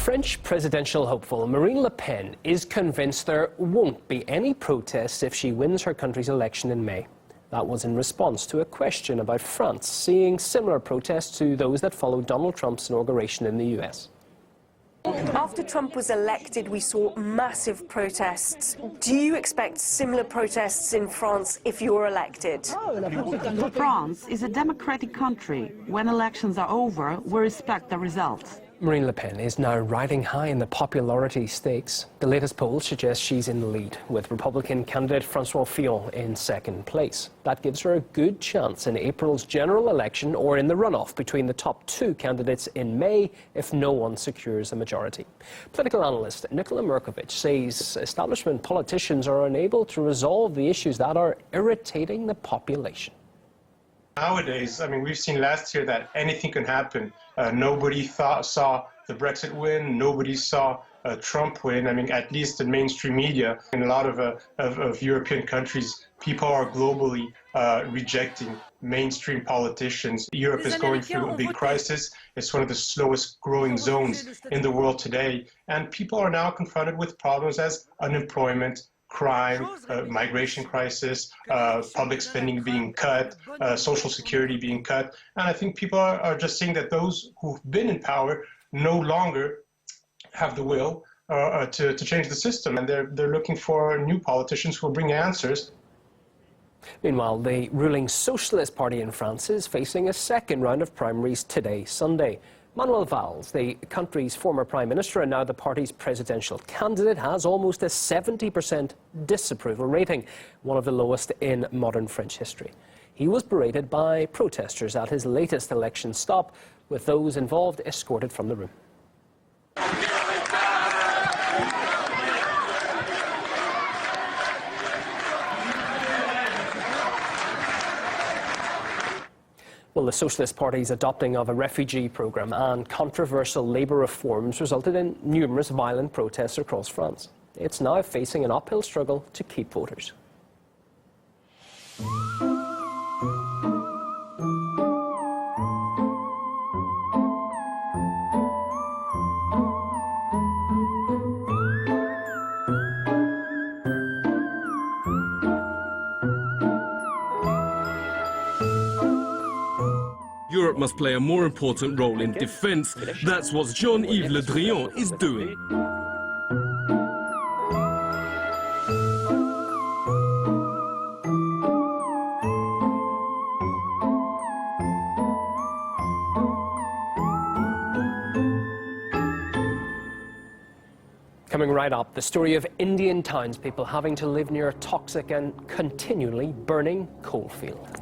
French presidential hopeful Marine Le Pen is convinced there won't be any protests if she wins her country's election in May. That was in response to a question about France seeing similar protests to those that followed Donald Trump's inauguration in the U.S. After Trump was elected, we saw massive protests. Do you expect similar protests in France if you're elected? France is a democratic country. When elections are over, we respect the results. Marine Le Pen is now riding high in the popularity stakes. The latest poll suggests she's in the lead, with Republican candidate François Fillon in second place. That gives her a good chance in April's general election or in the runoff between the top two candidates in May if no one secures a majority. Political analyst Nicola Merkovich says establishment politicians are unable to resolve the issues that are irritating the population. Nowadays, we've seen last year that anything can happen. Nobody saw the Brexit win. Nobody saw Trump win. At least in mainstream media. In a lot of European countries, people are globally rejecting mainstream politicians. Europe is going through a big crisis. It's one of the slowest growing zones in the world today. And people are now confronted with problems as unemployment, crime, migration crisis, public spending being cut, social security being cut. And I think people are just seeing that those who've been in power no longer have the will to change the system. And they're looking for new politicians who will bring answers. Meanwhile, the ruling Socialist Party in France is facing a second round of primaries today, Sunday. Manuel Valls, the country's former prime minister and now the party's presidential candidate, has almost a 70% disapproval rating, one of the lowest in modern French history. He was berated by protesters at his latest election stop, with those involved escorted from the room. Well, the Socialist Party's adopting of a refugee programme and controversial labour reforms resulted in numerous violent protests across France. It's now facing an uphill struggle to keep voters. Europe must play a more important role in defence. That's what Jean-Yves Le Drian is doing. Coming right up, the story of Indian townspeople having to live near toxic and continually burning coalfields.